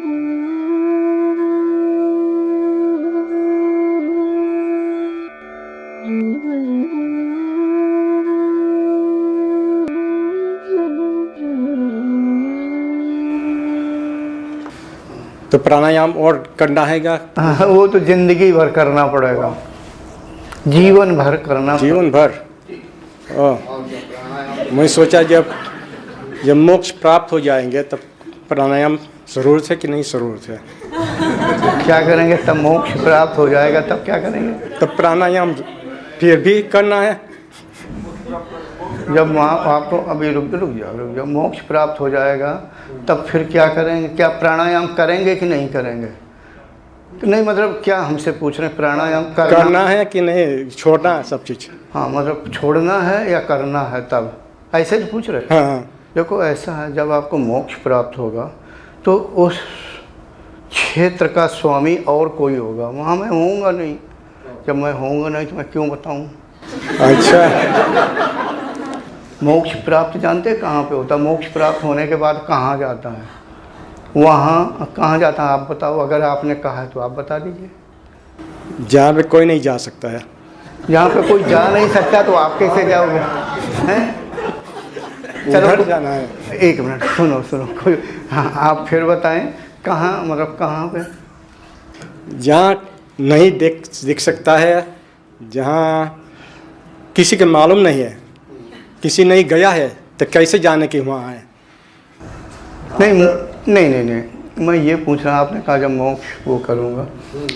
तो प्राणायाम और करना है क्या? हाँ, वो तो जिंदगी भर करना पड़ेगा, जीवन भर करना। जीवन भर? मैं सोचा जब मोक्ष प्राप्त हो जाएंगे तब प्राणायाम ज़रूरत है कि नहीं ज़रूरत है? क्या करेंगे तब मोक्ष प्राप्त हो जाएगा, तब क्या करेंगे? तब प्राणायाम फिर भी करना है। जब वहाँ आपको अभी रुक जाओ, जब मोक्ष प्राप्त हो जाएगा तब फिर क्या करेंगे? क्या प्राणायाम करेंगे कि नहीं करेंगे? नहीं मतलब क्या हमसे पूछ रहे हैं, प्राणायाम करना है कि नहीं, छोड़ना है सब चीज़? हाँ मतलब छोड़ना है या करना है, तब ऐसे ही पूछ रहे हैं। हाँ। देखो ऐसा है, जब आपको मोक्ष प्राप्त होगा तो उस क्षेत्र का स्वामी और कोई होगा, वहाँ मैं होऊंगा नहीं। जब मैं होऊंगा नहीं तो मैं क्यों बताऊँ? अच्छा। मोक्ष प्राप्त जानते हैं कहाँ पे होता है? मोक्ष प्राप्त होने के बाद कहाँ जाता है? वहाँ कहाँ जाता है आप बताओ, अगर आपने कहा है तो आप बता दीजिए। जहाँ पे कोई नहीं जा सकता है। जहाँ पे कोई जा नहीं सकता तो आप कैसे जाओगे? हैं? उधर जाना है। एक मिनट सुनो कोई, हाँ आप फिर बताएं कहाँ, मतलब कहाँ पे? जहाँ नहीं दिख सकता है, जहाँ किसी के मालूम नहीं है, किसी नहीं गया है, तो कैसे जाने की वहाँ है? नहीं, मैं ये पूछ रहा, आपने कहा जब मोक्ष वो करूँगा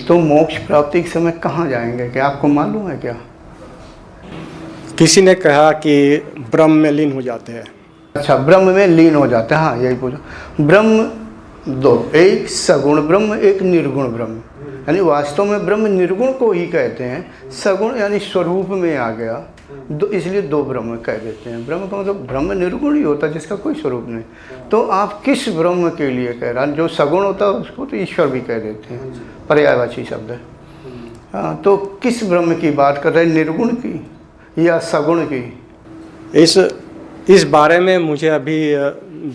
तो मोक्ष प्राप्ति के समय कहाँ जाएंगे, क्या आपको मालूम है क्या? किसी ने कहा कि ब्रह्म में लीन हो जाते हैं। अच्छा, ब्रह्म में लीन हो जाते हैं, हाँ यही पूछा। ब्रह्म दो, एक सगुण ब्रह्म, एक निर्गुण ब्रह्म। यानी वास्तव में ब्रह्म निर्गुण को ही कहते हैं, सगुण यानी स्वरूप में आ गया, इसलिए दो ब्रह्म कह देते हैं। ब्रह्म का मतलब ब्रह्म निर्गुण ही होता है, जिसका कोई स्वरूप नहीं। तो आप किस ब्रह्म के लिए कह रहा? जो सगुण होता है उसको तो ईश्वर भी कह देते हैं, पर्यायवाची शब्द है। हाँ, तो किस ब्रह्म की बात कर रहे हैं, निर्गुण की या सगुण की? इस बारे में मुझे अभी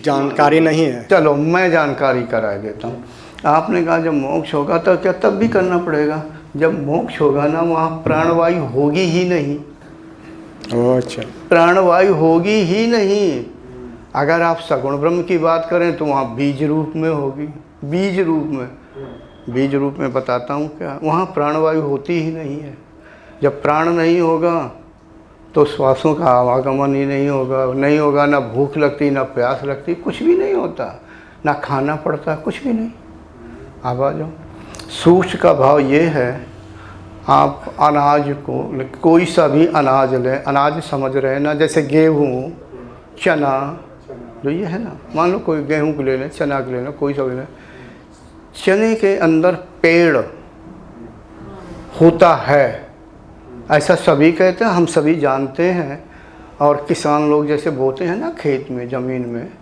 जानकारी नहीं है। चलो मैं जानकारी करा देता हूँ। आपने कहा जब मोक्ष होगा तो क्या तब भी करना पड़ेगा? जब मोक्ष होगा ना, वहाँ प्राणवायु होगी ही नहीं। अच्छा, प्राणवायु होगी ही नहीं। अगर आप सगुण ब्रह्म की बात करें तो वहाँ बीज रूप में होगी, बीज रूप में बताता हूँ क्या, वहाँ प्राणवायु होती ही नहीं है। जब प्राण नहीं होगा तो श्वासों का आवागमन ही नहीं होगा, ना भूख लगती, ना प्यास लगती, कुछ भी नहीं होता, ना खाना पड़ता, कुछ भी नहीं। आप आ जाओ। सूक्ष्म का भाव ये है, आप अनाज को, कोई सा भी अनाज लें, अनाज समझ रहे हैं ना, जैसे गेहूँ, चना, जो ये है ना, मान लो कोई गेहूँ को ले लें, चना को ले लें, कोई सा भी लें, चने के अंदर पेड़ होता है, ऐसा सभी कहते हैं, हम सभी जानते हैं। और किसान लोग जैसे बोते हैं ना खेत में, ज़मीन में,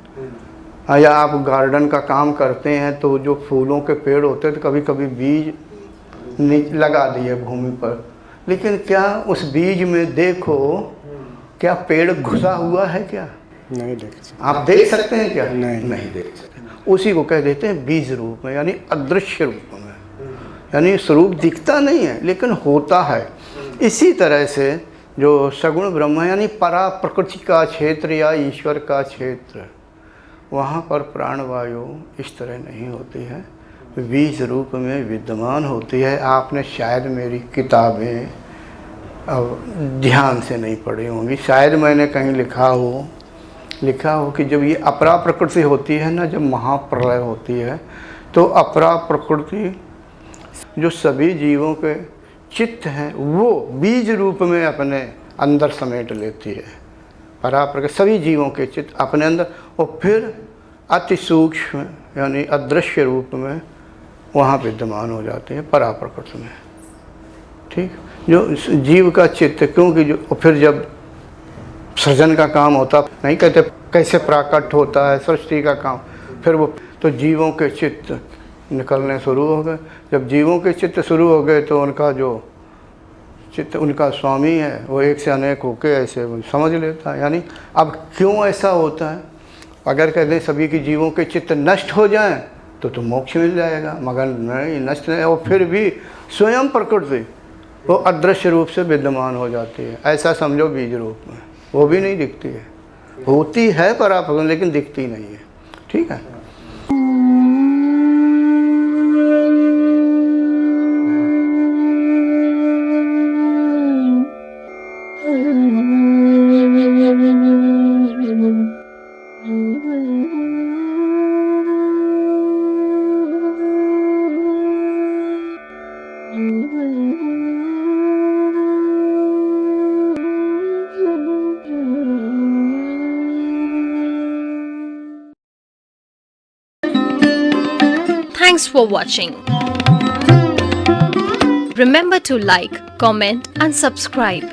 या आप गार्डन का काम करते हैं तो जो फूलों के पेड़ होते हैं तो कभी कभी बीज लगा दिए भूमि पर, लेकिन क्या उस बीज में देखो क्या पेड़ घुसा हुआ है क्या? नहीं देख सकते। आप देख सकते हैं क्या? नहीं देख सकते। उसी को कह देते हैं बीज रूप में, यानी अदृश्य रूप में, यानी स्वरूप दिखता नहीं है लेकिन होता है। इसी तरह से जो सगुण ब्रह्म है, यानी परा प्रकृति का क्षेत्र या ईश्वर का क्षेत्र, वहाँ पर प्राणवायु इस तरह नहीं होती है, बीज रूप में विद्यमान होती है। आपने शायद मेरी किताबें अब ध्यान से नहीं पढ़ी होंगी, शायद मैंने कहीं लिखा हो कि जब ये अपरा प्रकृति होती है ना, जब महाप्रलय होती है, तो अपरा प्रकृति जो सभी जीवों के चित्त हैं वो बीज रूप में अपने अंदर समेट लेती है। परा प्रकृति सभी जीवों के चित्त अपने अंदर, और फिर अति सूक्ष्म यानी अदृश्य रूप में वहाँ विद्यमान हो जाते हैं परा प्रकृति में। ठीक, जो जीव का चित्त, क्योंकि जो फिर जब सृजन का काम होता, नहीं कहते कैसे प्राकट होता है सृष्टि का काम, फिर वो तो जीवों के चित्त निकलने शुरू हो गए। जब जीवों के चित्त शुरू हो गए तो उनका जो चित्त, उनका स्वामी है, वो एक से अनेक होके ऐसे समझ लेता है। यानी अब क्यों ऐसा होता है? अगर कहते हैं सभी के जीवों के चित्त नष्ट हो जाएं तो मोक्ष मिल जाएगा, मगर नहीं, नष्ट नहीं। और फिर भी स्वयं प्रकृति वो अदृश्य रूप से विद्यमान हो जाती है, ऐसा समझो बीज रूप में, वो भी नहीं दिखती है, होती है पराप्रकृति लेकिन दिखती नहीं है। ठीक है। Thanks for watching. Remember to like, comment and subscribe.